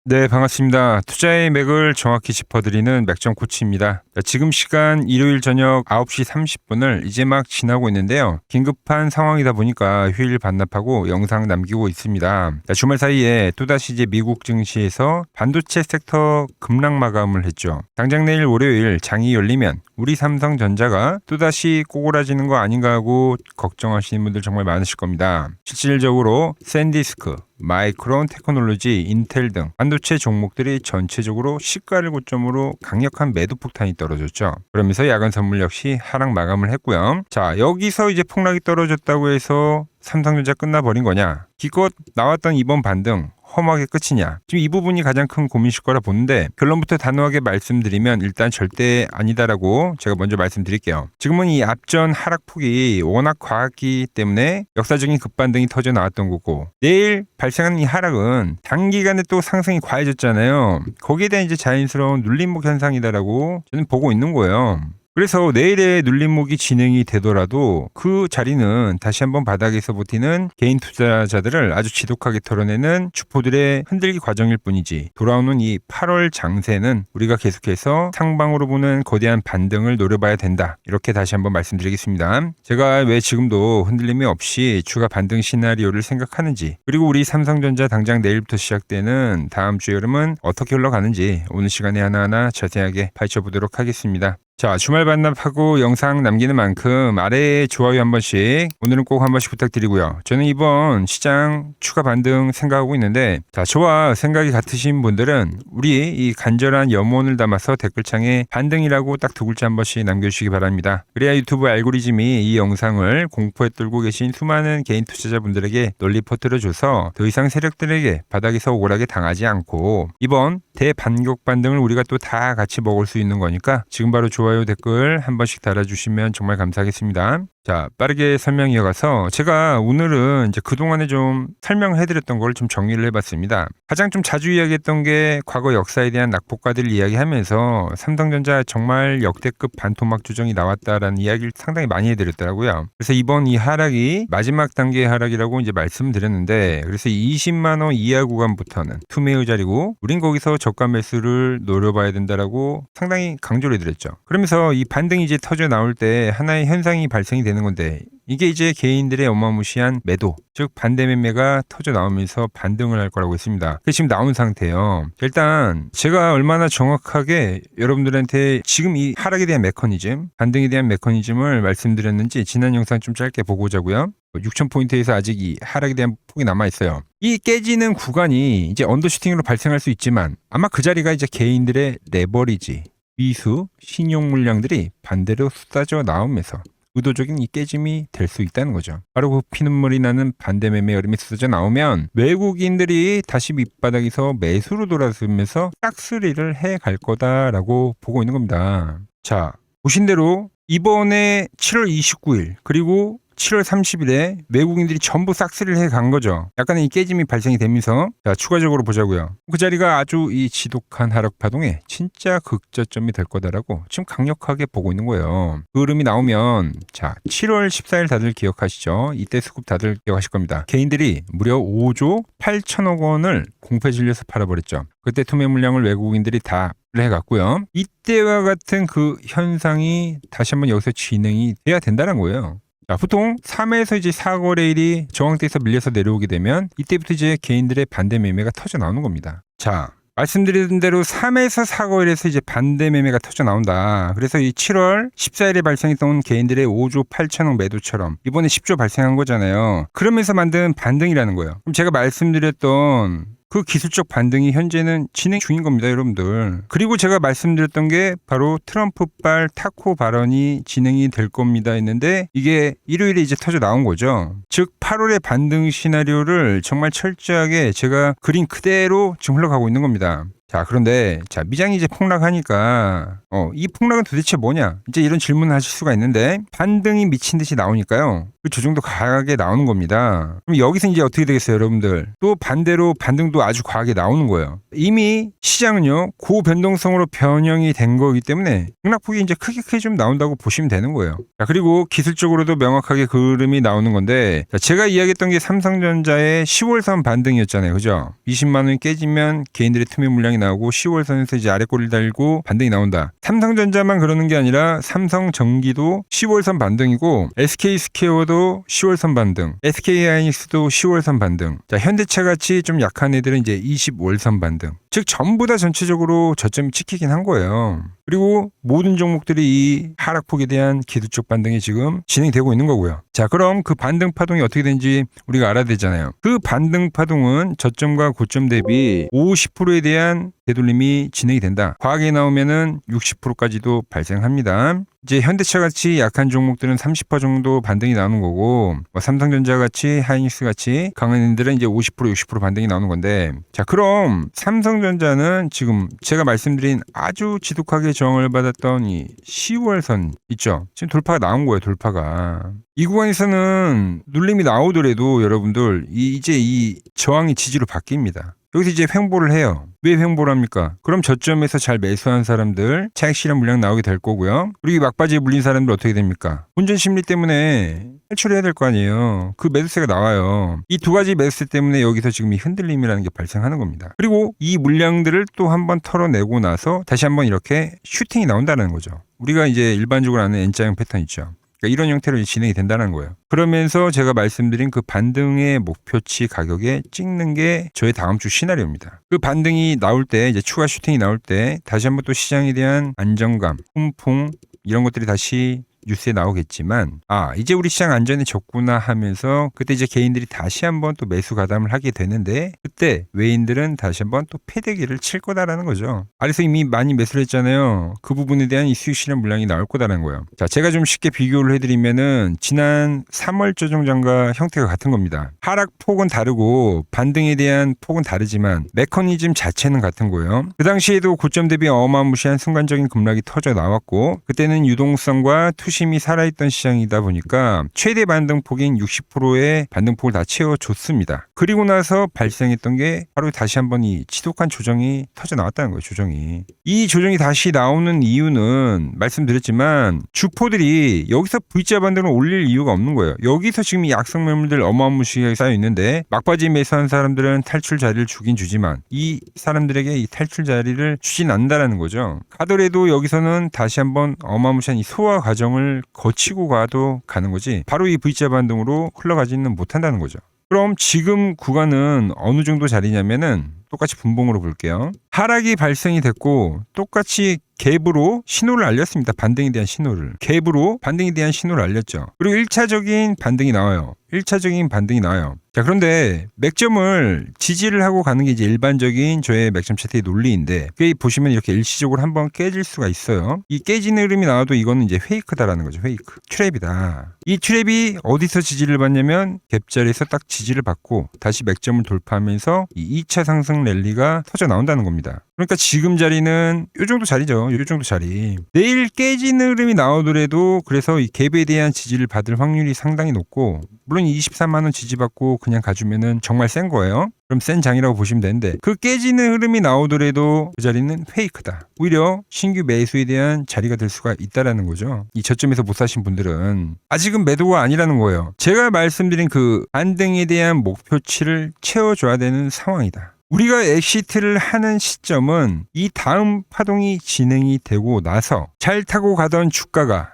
네, 반갑습니다. 투자의 맥을 정확히 짚어드리는 맥점 코치입니다. 지금 시간 일요일 저녁 9시 30분을 이제 막 지나고 있는데요. 긴급한 상황이다 보니까 휴일 반납하고 영상 남기고 있습니다. 주말 사이에 또다시 이제 미국 증시에서 반도체 섹터 급락 마감을 했죠. 당장 내일 월요일 장이 열리면 우리 삼성전자가 또다시 꼬그라지는 거 아닌가 하고 걱정하시는 분들 정말 많으실 겁니다. 실질적으로 샌디스크, 마이크론 테크놀로지, 인텔 등 반도체 종목들이 전체적으로 시가를 고점으로 강력한 매도 폭탄이 떨어졌죠. 그러면서 야간 선물 역시 하락 마감을 했고요. 자, 여기서 이제 폭락이 떨어졌다고 해서 삼성전자 끝나버린 거냐? 기껏 나왔던 이번 반등 험하게 끝이냐? 지금 이 부분이 가장 큰 고민이실 거라 보는데 결론부터 단호하게 말씀드리면 일단 절대 아니다라고 제가 먼저 말씀드릴게요. 지금은 이 앞전 하락폭이 워낙 과하기 때문에 역사적인 급반등이 터져 나왔던 거고 내일 발생하는 이 하락은 단기간에 또 상승이 과해졌잖아요. 거기에 대한 이제 자연스러운 눌림목 현상이다라고 저는 보고 있는 거예요. 그래서 내일의 눌림목이 진행이 되더라도 그 자리는 다시 한번 바닥에서 버티는 개인 투자자들을 아주 지독하게 털어내는 주포들의 흔들기 과정일 뿐이지 돌아오는 이 8월 장세는 우리가 계속해서 상방으로 보는 거대한 반등을 노려봐야 된다. 이렇게 다시 한번 말씀드리겠습니다. 제가 왜 지금도 흔들림이 없이 추가 반등 시나리오를 생각하는지 그리고 우리 삼성전자 당장 내일부터 시작되는 다음 주 여름은 어떻게 흘러가는지 오늘 시간에 하나하나 자세하게 파헤쳐보도록 하겠습니다. 자, 주말 반납하고 영상 남기는 만큼 아래에 좋아요 한 번씩 오늘은 꼭 한 번씩 부탁드리고요. 저는 이번 시장 추가 반등 생각하고 있는데 자, 저와 생각이 같으신 분들은 우리 이 간절한 염원을 담아서 댓글창에 반등이라고 딱 두 글자 한 번씩 남겨주시기 바랍니다. 그래야 유튜브 알고리즘이 이 영상을 공포에 떨고 계신 수많은 개인 투자자분들에게 널리 퍼뜨려줘서 더 이상 세력들에게 바닥에서 오락에 당하지 않고 이번 대반격 반등을 우리가 또 다 같이 먹을 수 있는 거니까 지금 바로 좋아요 댓글 한 번씩 달아주시면 정말 감사하겠습니다. 자, 빠르게 설명 이어가서 제가 오늘은 이제 그동안에 좀 설명해드렸던 걸 좀 정리를 해봤습니다. 가장 좀 자주 이야기했던 게 과거 역사에 대한 낙폭과들 이야기하면서 삼성전자 정말 역대급 반토막 조정이 나왔다라는 이야기를 상당히 많이 해드렸더라고요. 그래서 이번 이 하락이 마지막 단계의 하락이라고 이제 말씀드렸는데 그래서 20만 원 이하 구간부터는 투매의 자리고 우린 거기서 저가 매수를 노려봐야 된다라고 상당히 강조를 해드렸죠. 그러면서 이 반등이 이제 터져 나올 때 하나의 현상이 발생이 되는 건데 이게 이제 개인들의 어마무시한 매도 즉 반대 매매가 터져 나오면서 반등을 할 거라고 했습니다. 그게 지금 나온 상태예요. 일단 제가 얼마나 정확하게 여러분들한테 지금 이 하락에 대한 메커니즘 반등에 대한 메커니즘을 말씀드렸는지 지난 영상 좀 짧게 보고 오자고요. 6,000포인트에서 아직 이 하락에 대한 폭이 남아있어요. 이 깨지는 구간이 이제 언더슈팅으로 발생할 수 있지만 아마 그 자리가 이제 개인들의 레버리지 미수, 신용 물량들이 반대로 쏟아져 나오면서 의도적인 이 깨짐이 될 수 있다는 거죠. 바로 그 피눈물이 나는 반대 매매 흐름이 쏟아져 나오면 외국인들이 다시 밑바닥에서 매수로 돌아서면서 싹쓸이를 해 갈 거다라고 보고 있는 겁니다. 자, 보신 대로 이번에 7월 29일 그리고 7월 30일에 외국인들이 전부 싹쓸이를 해간 거죠. 약간의 이 깨짐이 발생이 되면서 자, 추가적으로 보자고요. 그 자리가 아주 이 지독한 하락 파동에 진짜 극저점이 될 거다라고 지금 강력하게 보고 있는 거예요. 그 흐름이 나오면 자, 7월 14일 다들 기억하시죠? 이때 수급 다들 기억하실 겁니다. 개인들이 무려 5조 8천억 원을 공패 질려서 팔아버렸죠. 그때 투매 물량을 외국인들이 다 해갔고요. 이때와 같은 그 현상이 다시 한번 여기서 진행이 돼야 된다는 거예요. 자, 보통 3에서 이제 4거래일이 저항대에서 밀려서 내려오게 되면 이때부터 이제 개인들의 반대 매매가 터져 나오는 겁니다. 자, 말씀드린 대로 3에서 4거래일에서 이제 반대 매매가 터져 나온다. 그래서 이 7월 14일에 발생했던 개인들의 5조 8천억 매도처럼 이번에 10조 발생한 거잖아요. 그러면서 만든 반등이라는 거예요. 그럼 제가 말씀드렸던 그 기술적 반등이 현재는 진행 중인 겁니다, 여러분들. 그리고 제가 말씀드렸던 게 바로 트럼프발 타코 발언이 진행이 될 겁니다 했는데 이게 일요일에 이제 터져 나온 거죠. 즉 8월의 반등 시나리오를 정말 철저하게 제가 그린 그대로 지금 흘러가고 있는 겁니다. 자, 그런데 자, 미장이 이제 폭락하니까 이 폭락은 도대체 뭐냐? 이제 이런 질문을 하실 수가 있는데 반등이 미친 듯이 나오니까요. 그 조정도 과하게 나오는 겁니다. 그럼 여기서 이제 어떻게 되겠어요, 여러분들? 또 반대로 반등도 아주 과하게 나오는 거예요. 이미 시장은요, 고변동성으로 변형이 된 거기 때문에 폭락폭이 이제 크게 좀 나온다고 보시면 되는 거예요. 자, 그리고 기술적으로도 명확하게 그 흐름이 나오는 건데, 자, 제가 이야기했던 게 삼성전자의 10월선 반등이었잖아요, 그죠? 20만 원이 깨지면 개인들의 투매 물량이 나오고 10월선에서 이제 아래 꼬리를 달고 반등이 나온다. 삼성전자만 그러는 게 아니라 삼성전기도 10월선 반등이고 SK스퀘어도 10월선 반등, SK하이닉스도 10월선 반등. 자, 현대차 같이 좀 약한 애들은 이제 20월선 반등. 즉 전부 다 전체적으로 저점이 찍히긴 한 거예요. 그리고 모든 종목들이 이 하락폭에 대한 기술적 반등이 지금 진행되고 있는 거고요. 자, 그럼 그 반등 파동이 어떻게 되는지 우리가 알아야 되잖아요. 그 반등 파동은 저점과 고점 대비 50%에 대한 되돌림이 진행이 된다. 과하게 나오면은 60%까지도 발생합니다. 이제 현대차 같이 약한 종목들은 30% 정도 반등이 나오는 거고, 삼성전자 같이 하이닉스 같이 강한 애들은 이제 50% 60% 반등이 나오는 건데, 자, 그럼 삼성전자는 지금 제가 말씀드린 아주 지독하게 저항을 받았던 이 10월선 있죠? 지금 돌파가 나온 거예요, 돌파가. 이 구간에서는 눌림이 나오더라도 여러분들 이제 이 저항이 지지로 바뀝니다. 여기서 이제 횡보를 해요. 왜 횡보를 합니까? 그럼 저점에서 잘 매수한 사람들 차익 실현 물량 나오게 될 거고요. 그리고 이 막바지에 물린 사람들 어떻게 됩니까? 본전 심리 때문에 탈출해야 될 거 아니에요. 그 매수세가 나와요. 이 두 가지 매수세 때문에 여기서 지금 이 흔들림이라는 게 발생하는 겁니다. 그리고 이 물량들을 또 한번 털어내고 나서 다시 한번 이렇게 슈팅이 나온다는 거죠. 우리가 이제 일반적으로 아는 N자형 패턴 있죠. 그러니까 이런 형태로 진행이 된다는 거예요. 그러면서 제가 말씀드린 그 반등의 목표치 가격에 찍는 게 저의 다음 주 시나리오입니다. 그 반등이 나올 때, 이제 추가 슈팅이 나올 때 다시 한번 또 시장에 대한 안정감, 훈풍 이런 것들이 다시 뉴스에 나오겠지만 이제 우리 시장 안전에 졌구나 하면서 그때 이제 개인들이 다시 한번 또 매수 가담을 하게 되는데 그때 외인들은 다시 한번 또 패대기를 칠 거다라는 거죠. 아래서 이미 많이 매수를 했잖아요. 그 부분에 대한 이 수익 실현 물량이 나올 거다라는 거예요. 자, 제가 좀 쉽게 비교를 해드리면은 지난 3월 조정장과 형태가 같은 겁니다. 하락폭은 다르고 반등에 대한 폭은 다르지만 메커니즘 자체는 같은 거예요. 그 당시에도 고점 대비 어마무시한 순간적인 급락이 터져 나왔고 그때는 유동성과 투심이 살아있던 시장이다 보니까 최대 반등폭인 60%의 반등폭을 다 채워줬습니다. 그리고 나서 발생했던 게 바로 다시 한번 이 지독한 조정이 터져 나왔다는 거예요. 조정이. 이 조정이 다시 나오는 이유는 말씀드렸지만 주포들이 여기서 V자 반등을 올릴 이유가 없는 거예요. 여기서 지금 이 악성 매물들 어마무시하게 쌓여 있는데 막바지 매수한 사람들은 탈출 자리를 주긴 주지만 이 사람들에게 이 탈출 자리를 주진 않는다라는 거죠. 가더라도 여기서는 다시 한번 어마무시한 이 소화 과정을 거치고 가도 가는 거지 바로 이 V자 반등으로 흘러가지는 못한다는 거죠. 그럼 지금 구간은 어느 정도 자리냐면은 똑같이 분봉으로 볼게요. 하락이 발생이 됐고 똑같이 갭으로 신호를 알렸습니다. 반등에 대한 신호를. 갭으로 반등에 대한 신호를 알렸죠. 그리고 1차적인 반등이 나와요. 1차적인 반등이 나와요. 자, 그런데 맥점을 지지를 하고 가는 게 이제 일반적인 저의 맥점 차트의 논리인데 그게 보시면 이렇게 일시적으로 한번 깨질 수가 있어요. 이 깨지는 흐름이 나와도 이거는 이제 페이크다라는 거죠. 페이크. 트랩이다. 이 트랩이 어디서 지지를 받냐면 갭자리에서 딱 지지를 받고 다시 맥점을 돌파하면서 이 2차 상승 랠리가 터져 나온다는 겁니다. 그러니까 지금 자리는 요 정도 자리죠. 요 정도 자리. 내일 깨지는 흐름이 나오더라도 그래서 이 갭에 대한 지지를 받을 확률이 상당히 높고 물론 24만 원 지지받고 그냥 가주면은 정말 센 거예요. 그럼 센 장이라고 보시면 되는데 그 깨지는 흐름이 나오더라도 그 자리는 페이크다. 오히려 신규 매수에 대한 자리가 될 수가 있다라는 거죠. 이 저점에서 못 사신 분들은 아직은 매도가 아니라는 거예요. 제가 말씀드린 그 반등에 대한 목표치를 채워줘야 되는 상황이다. 우리가 엑시트를 하는 시점은 이 다음 파동이 진행이 되고 나서 잘 타고 가던 주가가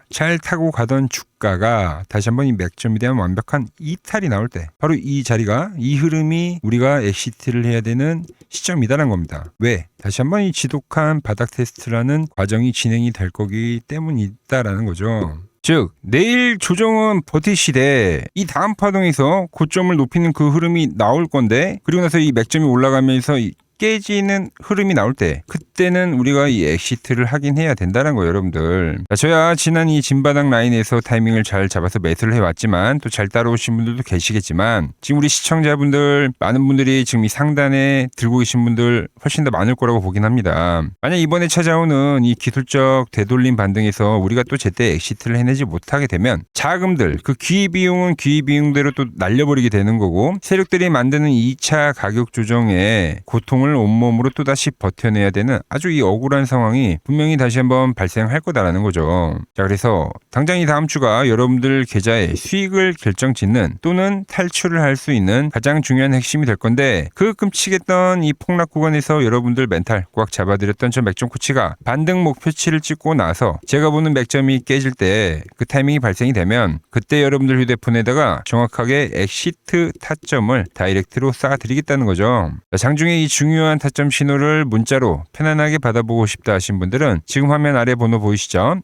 다시 한번 이 맥점에 대한 완벽한 이탈이 나올 때 바로 이 자리가 이 흐름이 우리가 엑시트를 해야 되는 시점이다라는 겁니다. 왜? 다시 한번 이 지독한 바닥 테스트라는 과정이 진행이 될 거기 때문이다라는 거죠. 즉 내일 조정은 버티시되 이 다음 파동에서 고점을 높이는 그 흐름이 나올 건데 그리고 나서 이 맥점이 올라가면서 깨지는 흐름이 나올 때 그때는 우리가 이 엑시트를 하긴 해야 된다는 거예요, 여러분들. 저야 지난 이 진바닥 라인에서 타이밍을 잘 잡아서 매수를 해왔지만 또 잘 따라오신 분들도 계시겠지만 지금 우리 시청자분들 많은 분들이 지금 이 상단에 들고 계신 분들 훨씬 더 많을 거라고 보긴 합니다. 만약 이번에 찾아오는 이 기술적 되돌림 반등에서 우리가 또 제때 엑시트를 해내지 못하게 되면 자금들 그 기회비용은 기회비용대로 또 날려버리게 되는 거고 세력들이 만드는 2차 가격 조정에 고통을 온몸으로 또다시 버텨내야 되는 아주 이 억울한 상황이 분명히 다시 한번 발생할 거다라는 거죠. 자, 그래서 당장 이 다음 주가 여러분들 계좌에 수익을 결정짓는 또는 탈출을 할 수 있는 가장 중요한 핵심이 될 건데 그 끔찍했던 이 폭락 구간에서 여러분들 멘탈 꽉 잡아드렸던 저 맥점 코치가 반등 목표치를 찍고 나서 제가 보는 맥점이 깨질 때 그 타이밍이 발생이 되면 그때 여러분들 휴대폰에다가 정확하게 엑시트 타점을 다이렉트로 쏴드리겠다는 거죠. 장중에 이 중요한 타점 신호를 문자로 편안하게 받아보고 싶다 하신 분들은 지금 화면 아래 번호 보이시죠?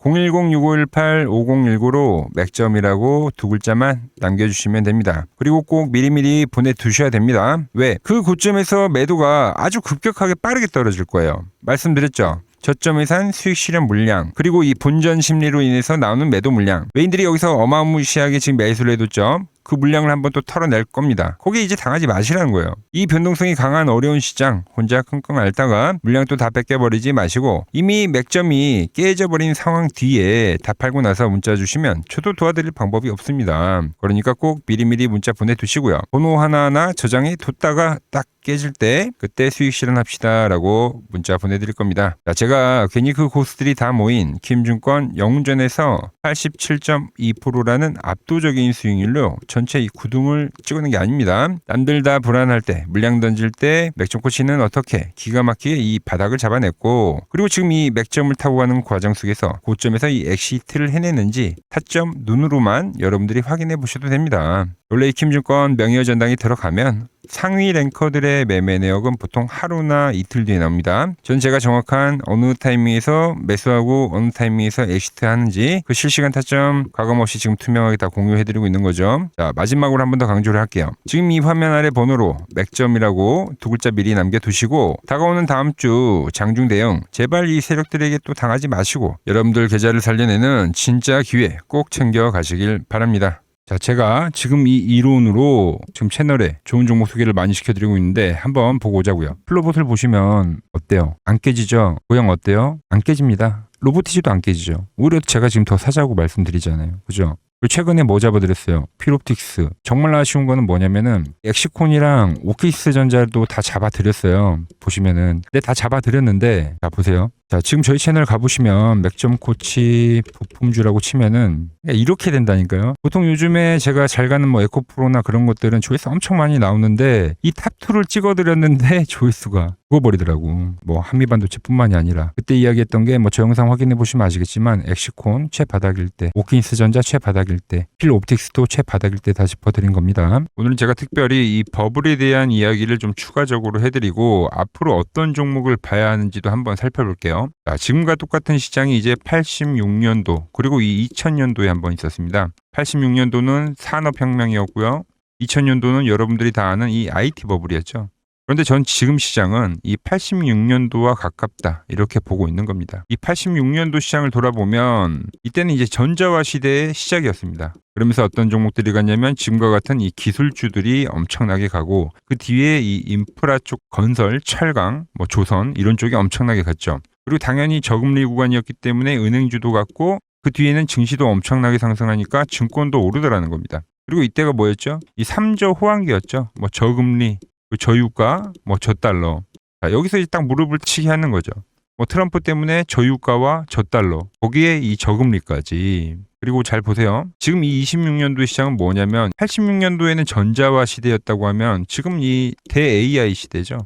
010-6518-5019로 맥점이라고 두 글자만 남겨주시면 됩니다. 그리고 꼭 미리미리 보내두셔야 됩니다. 왜? 그 고점에서 매도가 아주 급격하게 빠르게 떨어질 거예요. 말씀드렸죠? 저점에 산 수익 실현 물량 그리고 이 본전 심리로 인해서 나오는 매도 물량 외인들이 여기서 어마무시하게 지금 매수를 해뒀죠. 그 물량을 한번 또 털어낼 겁니다. 거기에 이제 당하지 마시라는 거예요. 이 변동성이 강한 어려운 시장 혼자 끙끙 앓다가 물량 또 다 뺏겨버리지 마시고 이미 맥점이 깨져버린 상황 뒤에 다 팔고 나서 문자 주시면 저도 도와드릴 방법이 없습니다. 그러니까 꼭 미리미리 문자 보내두시고요. 번호 하나하나 저장해 뒀다가 딱 깨질 때 그때 수익 실현합시다 라고 문자 보내드릴 겁니다. 자, 제가 괜히 그 고수들이 다 모인 김증권 영웅전에서 87.2%라는 압도적인 수익률로 전체 이 구둥을 찍어낸 게 아닙니다. 남들 다 불안할 때 물량 던질 때 맥점 코치는 어떻게 기가 막히게 이 바닥을 잡아냈고 그리고 지금 이 맥점을 타고 가는 과정 속에서 고점에서 이 엑시트를 해내는지 타점 눈으로만 여러분들이 확인해 보셔도 됩니다. 원래 이 김증권 명예의 전당이 들어가면 상위 랭커들의 매매 내역은 보통 하루나 이틀 뒤에 나옵니다. 전 제가 정확한 어느 타이밍에서 매수하고 어느 타이밍에서 엑시트 하는지 그 실시간 타점 가감없이 지금 투명하게 다 공유해드리고 있는 거죠. 자, 마지막으로 한 번 더 강조를 할게요. 지금 이 화면 아래 번호로 맥점이라고 두 글자 미리 남겨두시고 다가오는 다음 주 장중 대응 제발 이 세력들에게 또 당하지 마시고 여러분들 계좌를 살려내는 진짜 기회 꼭 챙겨가시길 바랍니다. 자, 제가 지금 이 이론으로 지금 채널에 좋은 종목 소개를 많이 시켜드리고 있는데 한번 보고 오자고요. 플로봇을 보시면 어때요? 안 깨지죠? 모양 어때요? 안 깨집니다. 로보티지도 안 깨지죠. 오히려 제가 지금 더 사자고 말씀드리잖아요. 그죠? 그리고 최근에 뭐 잡아드렸어요? 필옵틱스. 정말 아쉬운 거는 뭐냐면은 엑시콘이랑 오키스 전자도 다 잡아드렸어요. 보시면은. 근데 다 잡아드렸는데 자 보세요. 자, 지금 저희 채널 가보시면 맥점 코치 부품주라고 치면은 이렇게 된다니까요. 보통 요즘에 제가 잘 가는 뭐 에코프로나 그런 것들은 조회수 엄청 많이 나오는데 이 탑2를 찍어드렸는데 조회수가 죽어버리더라고. 뭐 한미반도체뿐만이 아니라 그때 이야기했던 게 뭐 저 영상 확인해 보시면 아시겠지만 엑시콘 최바닥일 때, 오킨스 전자 최바닥일 때, 필옵틱스도 최바닥일 때 다 짚어드린 겁니다. 오늘은 제가 특별히 이 버블에 대한 이야기를 좀 추가적으로 해드리고 앞으로 어떤 종목을 봐야 하는지도 한번 살펴볼게요. 자, 지금과 똑같은 시장이 이제 86년도 그리고 이 2000년도에 한번 있었습니다. 86년도는 산업혁명이었고요. 2000년도는 여러분들이 다 아는 이 IT 버블이었죠. 그런데 전 지금 시장은 이 86년도와 가깝다 이렇게 보고 있는 겁니다. 이 86년도 시장을 돌아보면 이때는 이제 전자화 시대의 시작이었습니다. 그러면서 어떤 종목들이 갔냐면 지금과 같은 이 기술주들이 엄청나게 가고 그 뒤에 이 인프라 쪽 건설, 철강, 뭐 조선 이런 쪽이 엄청나게 갔죠. 그리고 당연히 저금리 구간이었기 때문에 은행주도 갔고 그 뒤에는 증시도 엄청나게 상승하니까 증권도 오르더라는 겁니다. 그리고 이때가 뭐였죠? 이 3저 호황기였죠. 뭐 저금리, 저유가, 뭐 저달러. 자, 여기서 이제 딱 무릎을 치게 하는 거죠. 뭐 트럼프 때문에 저유가와 저달러, 거기에 이 저금리까지. 그리고 잘 보세요. 지금 이 26년도 시장은 뭐냐면 86년도에는 전자화 시대였다고 하면 지금 이 대 AI 시대죠.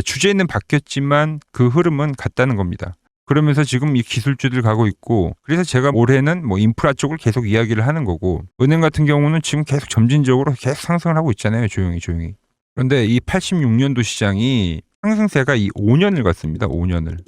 주제는 바뀌었지만 그 흐름은 같다는 겁니다. 그러면서 지금 이 기술주들 가고 있고 그래서 제가 올해는 뭐 인프라 쪽을 계속 이야기를 하는 거고 은행 같은 경우는 지금 계속 점진적으로 계속 상승을 하고 있잖아요. 조용히. 그런데 이 86년도 시장이 상승세가 이 5년을 갔습니다. 5년을.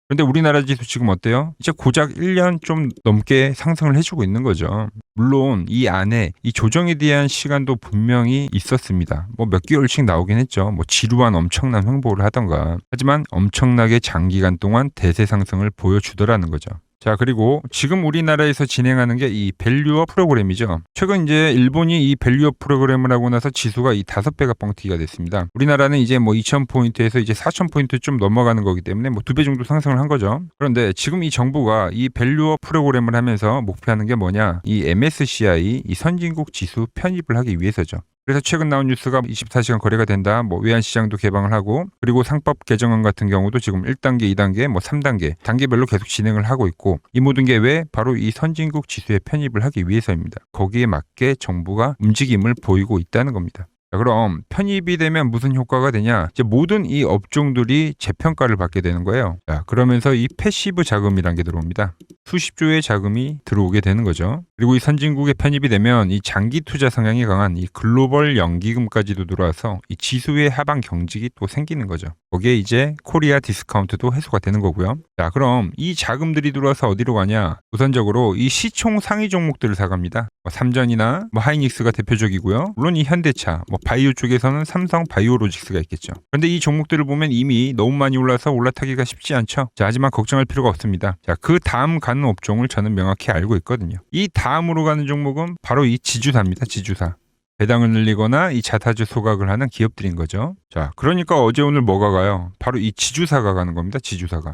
그런데 우리나라 지수 지금 어때요? 이제 고작 1년 좀 넘게 상승을 해주고 있는 거죠. 물론 이 안에 이 조정에 대한 시간도 분명히 있었습니다. 뭐 몇 개월씩 나오긴 했죠. 뭐 지루한 엄청난 횡보를 하던가. 하지만 엄청나게 장기간 동안 대세 상승을 보여주더라는 거죠. 자, 그리고 지금 우리나라에서 진행하는 게 이 밸류업 프로그램이죠. 최근 이제 일본이 이 밸류업 프로그램을 하고 나서 지수가 이 5배가 뻥튀기가 됐습니다. 우리나라는 이제 뭐 2,000포인트에서 이제 4,000포인트 좀 넘어가는 거기 때문에 뭐 2배 정도 상승을 한 거죠. 그런데 지금 이 정부가 이 밸류업 프로그램을 하면서 목표하는 게 뭐냐? 이 MSCI 이 선진국 지수 편입을 하기 위해서죠. 그래서 최근 나온 뉴스가 24시간 거래가 된다. 뭐 외환시장도 개방을 하고 그리고 상법 개정안 같은 경우도 지금 1단계, 2단계, 뭐 3단계 단계별로 계속 진행을 하고 있고 이 모든 게 왜? 바로 이 선진국 지수에 편입을 하기 위해서입니다. 거기에 맞게 정부가 움직임을 보이고 있다는 겁니다. 자, 그럼 편입이 되면 무슨 효과가 되냐? 이제 모든 이 업종들이 재평가를 받게 되는 거예요. 자, 그러면서 이 패시브 자금이란 게 들어옵니다. 수십조의 자금이 들어오게 되는 거죠. 그리고 이 선진국에 편입이 되면 이 장기 투자 성향이 강한 이 글로벌 연기금까지도 들어와서 이 지수의 하방 경직이 또 생기는 거죠. 거기에 이제 코리아 디스카운트도 해소가 되는 거고요. 자, 그럼 이 자금들이 들어와서 어디로 가냐? 우선적으로 이 시총 상위 종목들을 사갑니다. 뭐 삼전이나 뭐 하이닉스가 대표적이고요. 물론 이 현대차, 뭐 바이오 쪽에서는 삼성 바이오로직스가 있겠죠. 그런데 이 종목들을 보면 이미 너무 많이 올라서 올라타기가 쉽지 않죠. 자, 하지만 걱정할 필요가 없습니다. 자, 그 다음 가는 업종을 저는 명확히 알고 있거든요. 이 다음으로 가는 종목은 바로 이 지주사입니다. 지주사. 배당을 늘리거나 이 자사주 소각을 하는 기업들인 거죠. 자, 그러니까 어제 오늘 뭐가 가요? 바로 이 지주사가 가는 겁니다. 지주사가.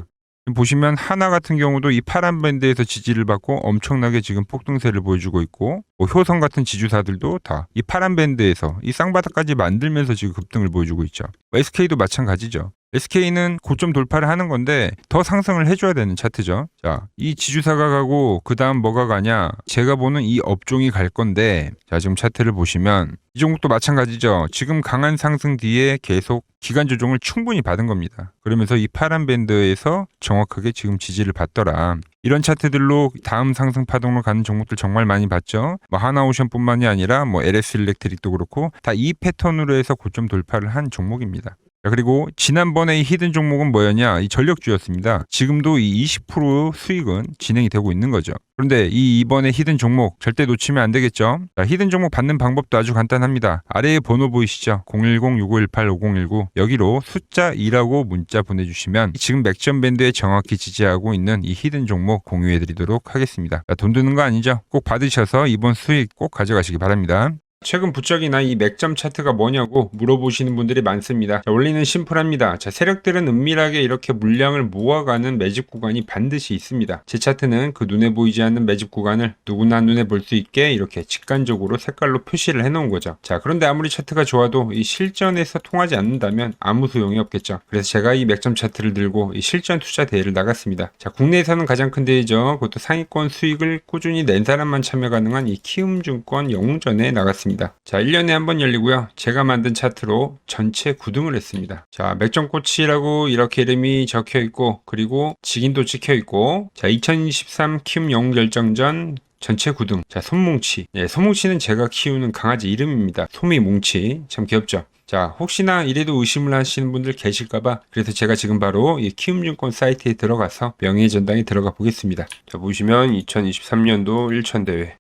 보시면 하나 같은 경우도 이 파란 밴드에서 지지를 받고 엄청나게 지금 폭등세를 보여주고 있고 뭐 효성 같은 지주사들도 다 이 파란 밴드에서 이 쌍바닥까지 만들면서 지금 급등을 보여주고 있죠. SK도 마찬가지죠. SK는 고점 돌파를 하는 건데 더 상승을 해줘야 되는 차트죠. 자, 이 지주사가 가고 그 다음 뭐가 가냐? 제가 보는 이 업종이 갈 건데 자, 지금 차트를 보시면 이 종목도 마찬가지죠. 지금 강한 상승 뒤에 계속 기간 조정을 충분히 받은 겁니다. 그러면서 이 파란 밴드에서 정확하게 지금 지지를 받더라. 이런 차트들로 다음 상승 파동으로 가는 종목들 정말 많이 봤죠. 뭐 하나오션뿐만이 아니라 뭐 LS 일렉트릭도 그렇고 다 이 패턴으로 해서 고점 돌파를 한 종목입니다. 자, 그리고 지난번에 이 히든 종목은 뭐였냐? 이 전력주였습니다. 지금도 이 20% 수익은 진행이 되고 있는 거죠. 그런데 이번에 히든 종목 절대 놓치면 안 되겠죠? 자, 히든 종목 받는 방법도 아주 간단합니다. 아래에 번호 보이시죠? 010-6518-5019 여기로 숫자 2라고 문자 보내주시면 지금 맥점 밴드에 정확히 지지하고 있는 이 히든 종목 공유해드리도록 하겠습니다. 자, 돈 드는 거 아니죠? 꼭 받으셔서 이번 수익 꼭 가져가시기 바랍니다. 최근 부쩍이나 이 맥점 차트가 뭐냐고 물어보시는 분들이 많습니다. 자, 원리는 심플합니다. 자, 세력들은 은밀하게 이렇게 물량을 모아가는 매집 구간이 반드시 있습니다. 제 차트는 그 눈에 보이지 않는 매집 구간을 누구나 눈에 볼 수 있게 이렇게 직관적으로 색깔로 표시를 해놓은 거죠. 자, 그런데 아무리 차트가 좋아도 이 실전에서 통하지 않는다면 아무 소용이 없겠죠. 그래서 제가 이 맥점 차트를 들고 이 실전 투자 대회를 나갔습니다. 자, 국내에서는 가장 큰 대회죠. 그것도 상위권 수익을 꾸준히 낸 사람만 참여 가능한 이 키움증권 영웅전에 나갔습니다. 자, 1년에 한 번 열리고요. 제가 만든 차트로 전체 9등을 했습니다. 자, 맥점꽃이라고 이렇게 이름이 적혀 있고 그리고 직인도 찍혀 있고 자, 2023 키움 영웅결정전 전체 9등. 자, 솜뭉치. 네, 솜뭉치는 제가 키우는 강아지 이름입니다. 솜이뭉치. 참 귀엽죠? 자, 혹시나 이래도 의심을 하시는 분들 계실까봐 그래서 제가 지금 바로 이 키움증권 사이트에 들어가서 명예의 전당에 들어가 보겠습니다. 자, 보시면 2023년도 1천대회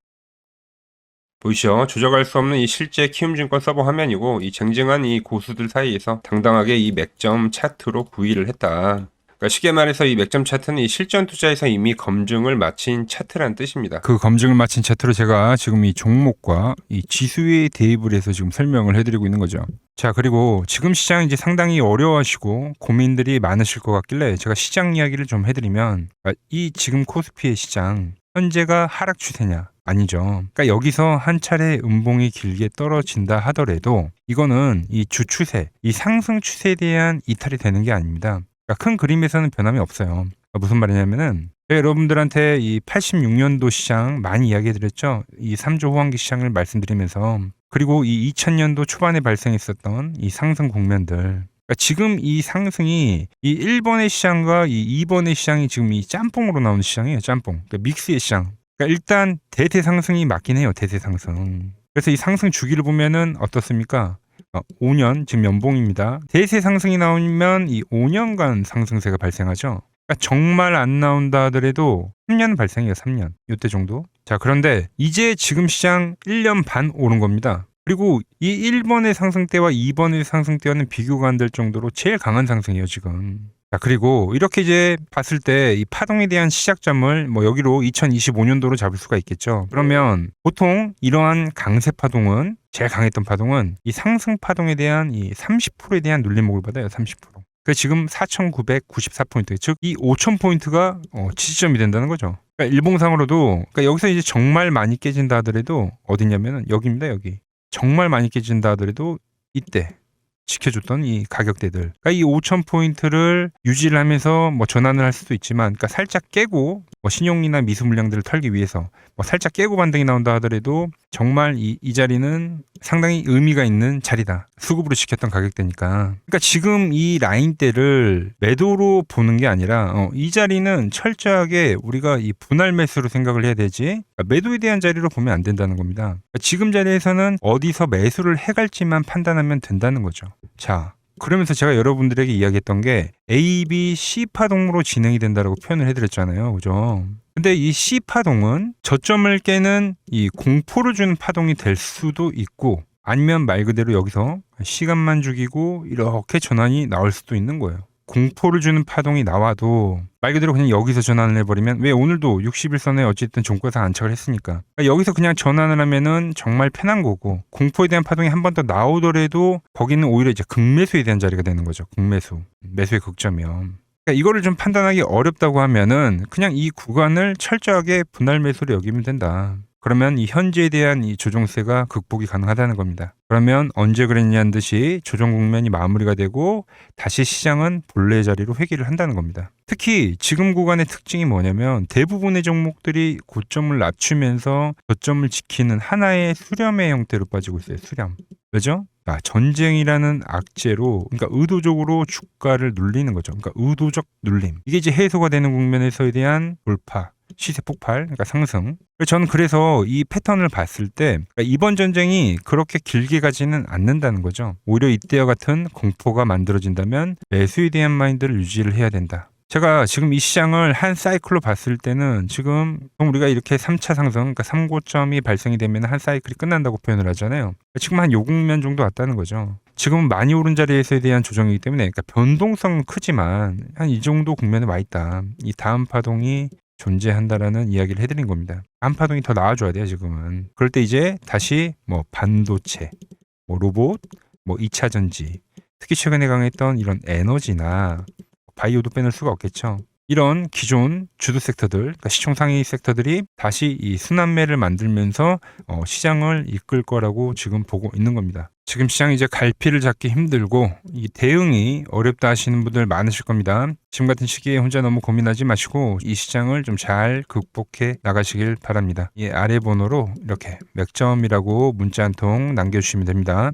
보이시죠? 조작할 수 없는 이 실제 키움증권 서버 화면이고 이 쟁쟁한 이 고수들 사이에서 당당하게 이 맥점 차트로 구의를 했다. 그러니까 쉽게 말해서 이 맥점 차트는 이 실전 투자에서 이미 검증을 마친 차트란 뜻입니다. 그 검증을 마친 차트로 제가 지금 이 종목과 이 지수에 대입을 해서 지금 설명을 해드리고 있는 거죠. 자, 그리고 지금 시장 이제 상당히 어려워하시고 고민들이 많으실 것 같길래 제가 시장 이야기를 좀 해드리면 이 지금 코스피의 시장 현재가 하락 추세냐? 아니죠. 그러니까 여기서 한 차례 음봉이 길게 떨어진다 하더라도 이거는 이 주추세, 이 상승 추세에 대한 이탈이 되는 게 아닙니다. 그러니까 큰 그림에서는 변함이 없어요. 그러니까 무슨 말이냐면은 여러분들한테 이 86년도 시장 많이 이야기해드렸죠. 이 3조 호황기 시장을 말씀드리면서 그리고 이 2000년도 초반에 발생했었던 이 상승 국면들. 그러니까 지금 이 상승이 이 1번의 시장과 이 2번의 시장이 지금 이 짬뽕으로 나오는 시장이에요. 짬뽕. 그러니까 믹스의 시장. 그러니까 일단 대세 상승이 맞긴 해요. 대세 상승. 그래서 이 상승 주기를 보면은 어떻습니까? 5년 지금 연봉입니다. 대세 상승이 나오면 이 5년간 상승세가 발생하죠. 그러니까 정말 안 나온다 하더라도 3년 발생이에요. 3년. 이때 정도. 자, 그런데 이제 지금 시장 1년 반 오른 겁니다. 그리고 이 1번의 상승 때와 2번의 상승 때와는 비교가 안 될 정도로 제일 강한 상승이에요, 지금. 자, 그리고 이렇게 이제 봤을 때 이 파동에 대한 시작점을 뭐 여기로 2025년도로 잡을 수가 있겠죠. 그러면 보통 이러한 강세 파동은, 제일 강했던 파동은 이 상승 파동에 대한 이 30%에 대한 눌림목을 받아요. 30%. 그 지금 4,994포인트, 즉 이 5,000포인트가 지지점이 된다는 거죠. 그러니까 일봉상으로도, 그러니까 여기서 이제 정말 많이 깨진다 하더라도 어디냐면은 여기입니다. 여기. 정말 많이 깨진다 하더라도 이때 지켜줬던 이 가격대들, 그러니까 이 5,000포인트를 유지를 하면서 뭐 전환을 할 수도 있지만, 그러니까 살짝 깨고 뭐 신용이나 미수 물량들을 털기 위해서 뭐 살짝 깨고 반등이 나온다 하더라도 정말 이 자리는 상당히 의미가 있는 자리다. 수급으로 지켰던 가격대니까. 그러니까 지금 이 라인대를 매도로 보는 게 아니라 이 자리는 철저하게 우리가 이 분할 매수로 생각을 해야 되지, 그러니까 매도에 대한 자리로 보면 안 된다는 겁니다. 그러니까 지금 자리에서는 어디서 매수를 해갈지만 판단하면 된다는 거죠. 자, 그러면서 제가 여러분들에게 이야기했던 게 A, B, C 파동으로 진행이 된다라고 표현을 해드렸잖아요. 그죠? 근데 이 C 파동은 저점을 깨는 이 공포를 주는 파동이 될 수도 있고, 아니면 말 그대로 여기서 시간만 죽이고 이렇게 전환이 나올 수도 있는 거예요. 공포를 주는 파동이 나와도 말 그대로 그냥 여기서 전환을 해버리면, 왜 오늘도 60일선에 어쨌든 종가상 안착을 했으니까, 그러니까 여기서 그냥 전환을 하면은 정말 편한 거고, 공포에 대한 파동이 한 번 더 나오더라도 거기는 오히려 이제 극매수에 대한 자리가 되는 거죠. 극매수, 매수의 극점이요. 그러니까 이거를 좀 판단하기 어렵다고 하면은 그냥 이 구간을 철저하게 분할 매수로 여기면 된다. 그러면 이 현재에 대한 이 조정세가 극복이 가능하다는 겁니다. 그러면 언제 그랬냐는 듯이 조정 국면이 마무리가 되고 다시 시장은 본래의 자리로 회귀를 한다는 겁니다. 특히 지금 구간의 특징이 뭐냐면 대부분의 종목들이 고점을 낮추면서 저점을 지키는 하나의 수렴의 형태로 빠지고 있어요. 수렴. 왜죠? 전쟁이라는 악재로, 그러니까 의도적으로 주가를 눌리는 거죠. 그러니까 의도적 눌림. 이게 이제 해소가 되는 국면에서에 대한 돌파, 시세 폭발, 그러니까 상승. 저는 그래서 이 패턴을 봤을 때 그러니까 이번 전쟁이 그렇게 길게 가지는 않는다는 거죠. 오히려 이때와 같은 공포가 만들어진다면 매수에 대한 마인드를 유지를 해야 된다. 제가 지금 이 시장을 한 사이클로 봤을 때는 지금 우리가 이렇게 3차 상승, 그러니까 3고점이 발생이 되면 한 사이클이 끝난다고 표현을 하잖아요. 지금 한 요 국면 정도 왔다는 거죠. 지금은 많이 오른 자리에서에 대한 조정이기 때문에, 그러니까 변동성은 크지만 한 이 정도 국면에 와 있다. 이 다음 파동이 존재한다라는 이야기를 해드린 겁니다. 다음 파동이 더 나와줘야 돼요, 지금은. 그럴 때 이제 다시 뭐 반도체, 뭐 로봇, 뭐 2차 전지, 특히 최근에 강했던 이런 에너지나 바이오도 빼놓을 수가 없겠죠. 이런 기존 주도 섹터들, 그러니까 시총 상위 섹터들이 다시 이 순환매를 만들면서 시장을 이끌 거라고 지금 보고 있는 겁니다. 지금 시장이 이제 갈피를 잡기 힘들고 이 대응이 어렵다 하시는 분들 많으실 겁니다. 지금 같은 시기에 혼자 너무 고민하지 마시고 이 시장을 좀 잘 극복해 나가시길 바랍니다. 이 아래 번호로 이렇게 맥점이라고 문자 한 통 남겨주시면 됩니다.